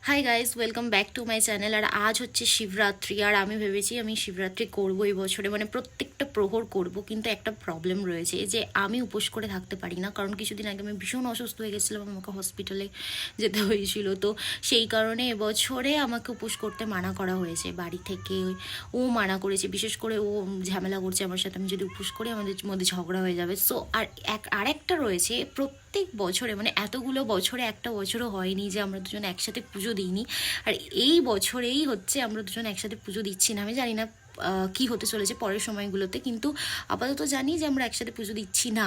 High guys, welcome back to my channel. আর আজ হচ্ছে শিবরাত্রি, আর আমি ভেবেছি আমি শিবরাত্রি করবো এই বছরে, মানে প্রত্যেকটা প্রহর করব। কিন্তু একটা প্রবলেম রয়েছে যে আমি উপোস করে থাকতে পারি না, কারণ কিছুদিন আগে আমি ভীষণ অসুস্থ হয়ে গেছিলাম, আমাকে হসপিটালে যেতে হয়েছিল। তো সেই কারণে এবছরে আমাকে উপোস করতে মানা করা হয়েছে বাড়ি থেকে। ও মানা করেছে, বিশেষ করে ও ঝামেলা করছে আমার সাথে, আমি যদি উপোস করি আমাদের মধ্যে ঝগড়া হয়ে যাবে। সো আর একটা রয়েছে, প্রত্যেক বছরে মানে এতগুলো বছরে একটা বছরও হয়নি যে আমরা দুজন একসাথে পুজো দিইনি। আর এই বছরেই হচ্ছে আমরা দুজন একসাথে পুজো দিচ্ছি না। আমি জানি না কি হতে চলেছে পরের সময়গুলোতে, কিন্তু আপাতত জানি যে আমরা একসাথে পুজো দিচ্ছি না,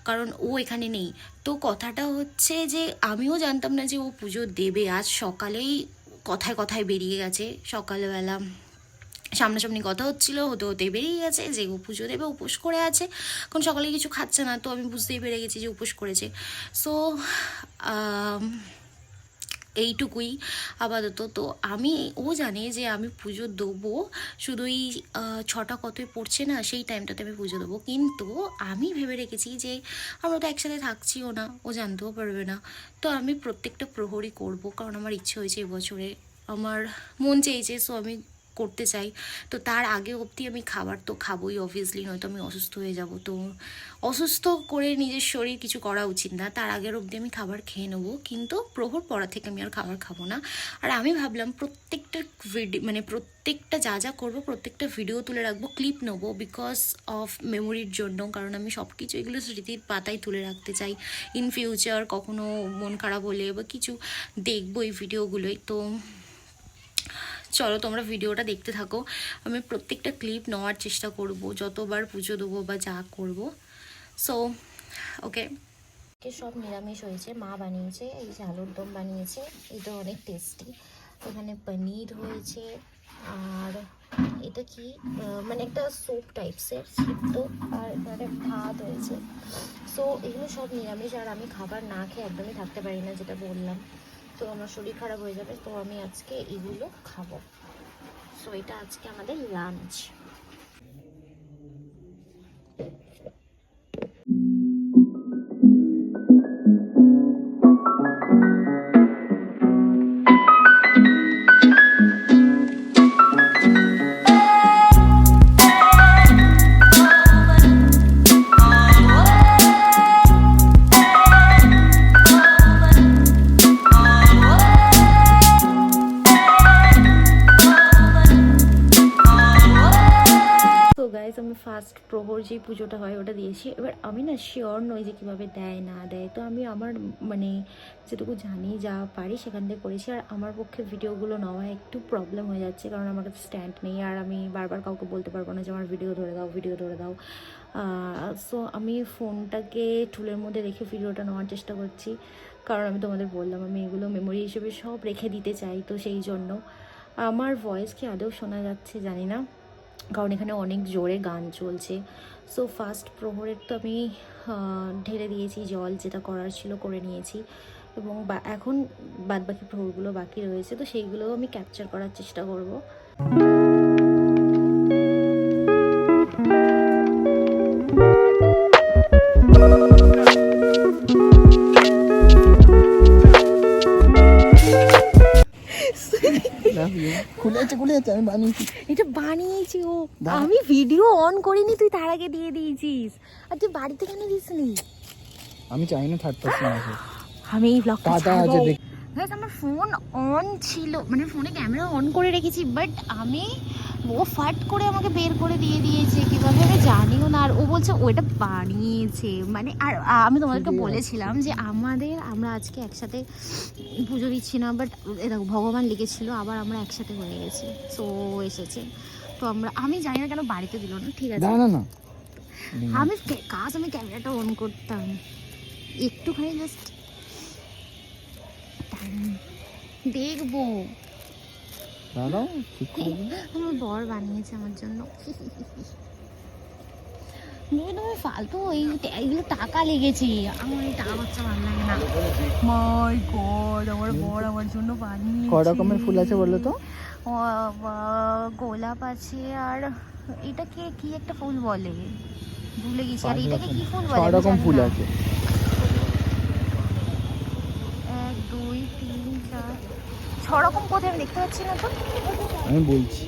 কারণ ও এখানে নেই। তো কথাটা হচ্ছে যে আমিও জানতাম না যে ও পুজো দেবে। আজ সকালেই কথায় কথায় বেরিয়ে গেছে, সকালবেলা সামনাসামনি কথা হচ্ছিল, হতে হতে বেরিয়ে গেছে যে ও পুজো দেবে, উপোস করে আছে। কারণ সকালে কিছু খাচ্ছে না, তো আমি বুঝতেই পেরে গেছি যে উপোস করেছে। সো এইটুকুই আপাতত। তো আমি, ও জানে যে আমি পুজো দেবো, শুধু এই 6টা কতই পড়ছে না সেই টাইমটাতে আমি পুজো দেবো। কিন্তু আমি ভেবে রেখেছি যে আমরা তো একসাথে থাকছিও না, ও জানতেও পারবে না। তো আমি প্রত্যেকটা প্রহরই করব, কারণ আমার ইচ্ছে হয়েছে এবছরে, আমার মন চেয়েছে। সো আমি করতে চাই। তো তার আগে অবধি আমি খাবার তো খাবোই অবভিয়াসলি, নয়তো আমি অসুস্থ হয়ে যাব। তো অসুস্থ করে নিজের শরীর কিছু করা উচিত না, তার আগের অবধি আমি খাবার খেয়ে নেবো, কিন্তু প্রহর পড়া থেকে আমি আর খাবার খাবো না। আর আমি ভাবলাম প্রত্যেকটা ভিডিও, মানে প্রত্যেকটা যা যা করবো প্রত্যেকটা ভিডিও তুলে রাখবো, ক্লিপ নেবো, বিকজ অফ মেমোরির জন্য। কারণ আমি সব কিছু এগুলো স্মৃতির পাতায় তুলে রাখতে চাই। ইন ফিউচার কখনো মন খারাপ হলে বা কিছু দেখবো এই ভিডিওগুলোই। তো চলো তোমরা ভিডিওটা দেখতে থাকো। আমি প্রত্যেকটা ক্লিপ নেওয়ার চেষ্টা করব যতবার পুজো দেবো বা যা করব। সো ওকে, সব নিরামিষ হয়েছে, মা বানিয়েছে, এই যে আলুর দম বানিয়েছে, এটা অনেক টেস্টি। এখানে পনির হয়েছে, আর এটা কি মানে একটা স্যুপ টাইপসের সিদ্ধ, আর এখানে ভাত হয়েছে। সো এগুলো সব নিরামিষ, আর আমি খাবার না খেয়ে একদমই থাকতে পারি না, যেটা বললাম। তো আমার শরীর খারাপ হয়ে যাবে, তো আমি আজকে এগুলো খাবো। সো এটা আজকে আমাদের লাঞ্চ। তো গাইজ, আমি ফার্স্ট প্রহর যে পুজোটা হয় ওটা দিয়েছি। এবার আমি না শিওর নই যে কীভাবে দেয় না দেয়, তো আমি আমার মানে যেটুকু জানি যা পারি সেখান থেকে করেছি। আর আমার পক্ষে ভিডিওগুলো নেওয়া একটু প্রবলেম হয়ে যাচ্ছে, কারণ আমার কাছে স্ট্যান্ড নেই, আর আমি বারবার কাউকে বলতে পারবো না যে আমার ভিডিও ধরে দাও, ভিডিও ধরে দাও। সো আমি ফোনটাকে টুলের মধ্যে রেখে ভিডিওটা নেওয়ার চেষ্টা করছি, কারণ আমি তোমাদের বললাম আমি এগুলো মেমোরি হিসেবে সব রেখে দিতে চাই। তো সেই জন্য আমার ভয়েস কি আদৌ শোনা যাচ্ছে জানি না, কারণ এখানে অনেক জোরে গান চলছে। সো ফার্স্ট প্রহরের তো আমি ঢেলে দিয়েছি জল, যেটা করার ছিল করে নিয়েছি, এবং এখন বাদবাকি প্রহরগুলো বাকি রয়েছে, তো সেইগুলোও আমি ক্যাপচার করার চেষ্টা করব। আমি বানিয়েছি, এটা বানিয়েছি ও, আমি ভিডিও অন করিনি, তুই তার আগে দিয়ে দিয়েছিস। আর তুই বাড়িতে কেন দিসনি? আমি চাই না থার্ড পার্সন আসে। আমি এই ব্লগটা টাটা আছে দেখ। গাইস, আমার ফোন অন ছিল, মানে ফোনে ক্যামেরা অন করে রেখেছি, বাট আমি, ও ফাট করে আমাকে বের করে দিয়ে দিয়েছে কীভাবে আমি জানিও না। আর ও বলছে ওটা বানিয়েছে, মানে আর আমি তোমাদেরকে বলেছিলাম যে আমরা আজকে একসাথে পুজো দিচ্ছি না, বাট দেখো ভগবান লিখেছিল, আবার আমরা একসাথে হয়ে গেছি। সো এসেছে, তো আমি জানি না কেন বাড়িতে দিল না। ঠিক আছে, না আমি ক্যামেরাটা অন করতাম একটুখানি, জাস্ট দেখবো। দাঁড়াও, ঠিক করে দিন। আমার বর বানিয়েছে আমার জন্য। ফালতু এইগুলো টাকা লেগেছে, আমার এই টাকা খরচা ভালো লাগে না। মাই গড, আমার বর আমার জন্য বানিয়েছে। কয় রকমের ফুল আছে বলো তো? গোলাপ আছে, আর এটাকে কি একটা ফুল বলে, ভুলে গেছি। আর এটাকে কি ফুল বলে? 6 রকম ফুল আছে। 1 2 3 4 ছরকম কোথায় আমি দেখতে পাচ্ছি না তো। আমি বলছি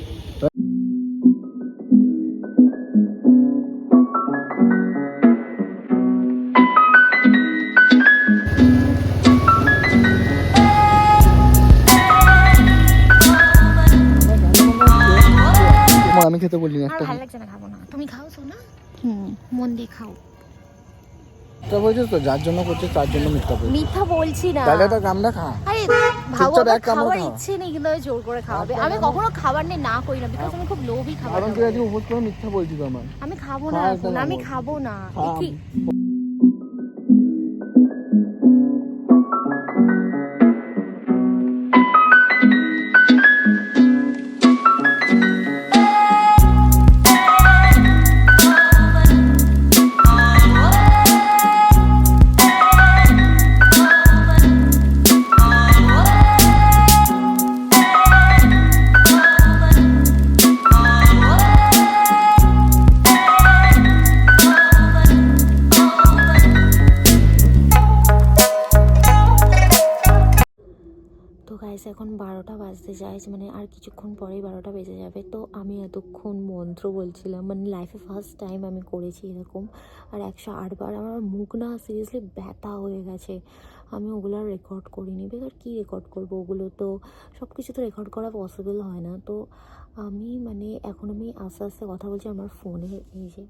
আমি খেতে বললি না আর একটা ভালো লাগছে না, খাবো না। তুমি খাও সোনা? মন দিয়ে খাও। মিথ্যা বলছিস তো, যার জন্য করছিস তার জন্য মিথ্যা বলছিস। মিথ্যা বলছি না। তাহলে একটা কামড়া খা। আরে ভাবো চুপচাপ আমার এক কামড় খাওয়ার খাও। ইচ্ছে নেই, কিন্তু আমি জোর করে খাওয়াবে। আমি কখনো খাবার নিয়ে না করি না, বিকজ আমি খুব লোভী খাবার। কারণ তুই আজকে উপোস করে মিথ্যা বলছিস আমার। আমি খাবো না খা, এখন, একটা আমি কামড়। খাবো না। খা। এ কি? তো গাইস এখন 12টা বাজতে যায়, মানে আর কিছুক্ষণ পরেই 12টা বেজে যাবে। তো আমি এতক্ষণ মন্ত্র বলছিলাম, মানে লাইফে ফার্স্ট টাইম আমি করেছি এরকম। আর 108 বার আমার মুখ না সিরিয়াসলি ব্যথা হয়ে গেছে। আমি ওগুলো আর রেকর্ড করিনি, বেকার কী রেকর্ড করবো, ওগুলো তো সব কিছু তো রেকর্ড করা পসিবল হয় না। তো আমি মানে এখন আমি আস্তে আস্তে কথা বলছি, আমার ফোনের এই যে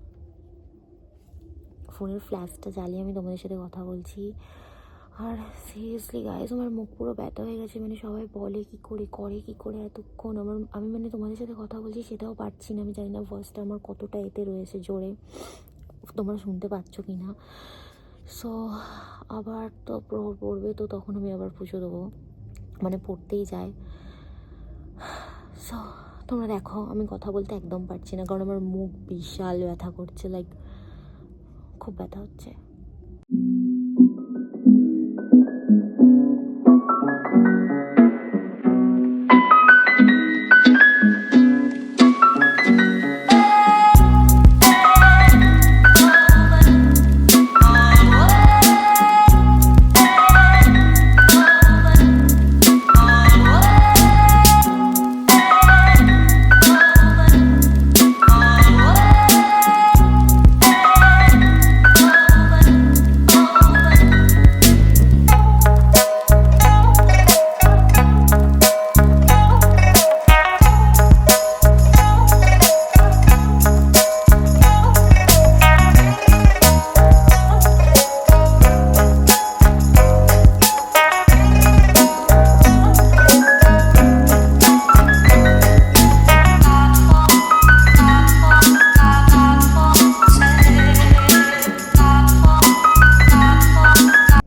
ফোনের ফ্ল্যাশটা জ্বালিয়ে আমি তোমাদের সাথে কথা বলছি। আর সিরিয়াসলি গাইজ আমার মুখ পুরো ব্যথা হয়ে গেছে। মানে সবাই বলে কী করে করে কী করে এতক্ষণ আমি মানে তোমাদের সাথে কথা বলছি সেটাও পারছি না। আমি জানি না ভয়েসটা আমার কতটা এতে রয়েছে, জোরে তোমরা শুনতে পাচ্ছ কি না। সো আবার তো প্রহর পড়বে, তো তখন আমি আবার পুজো দেবো, মানে পড়তেই যায়। সো তোমরা দেখো আমি কথা বলতে একদম পারছি না, কারণ আমার মুখ বিশাল ব্যথা করছে, লাইক খুব ব্যথা হচ্ছে।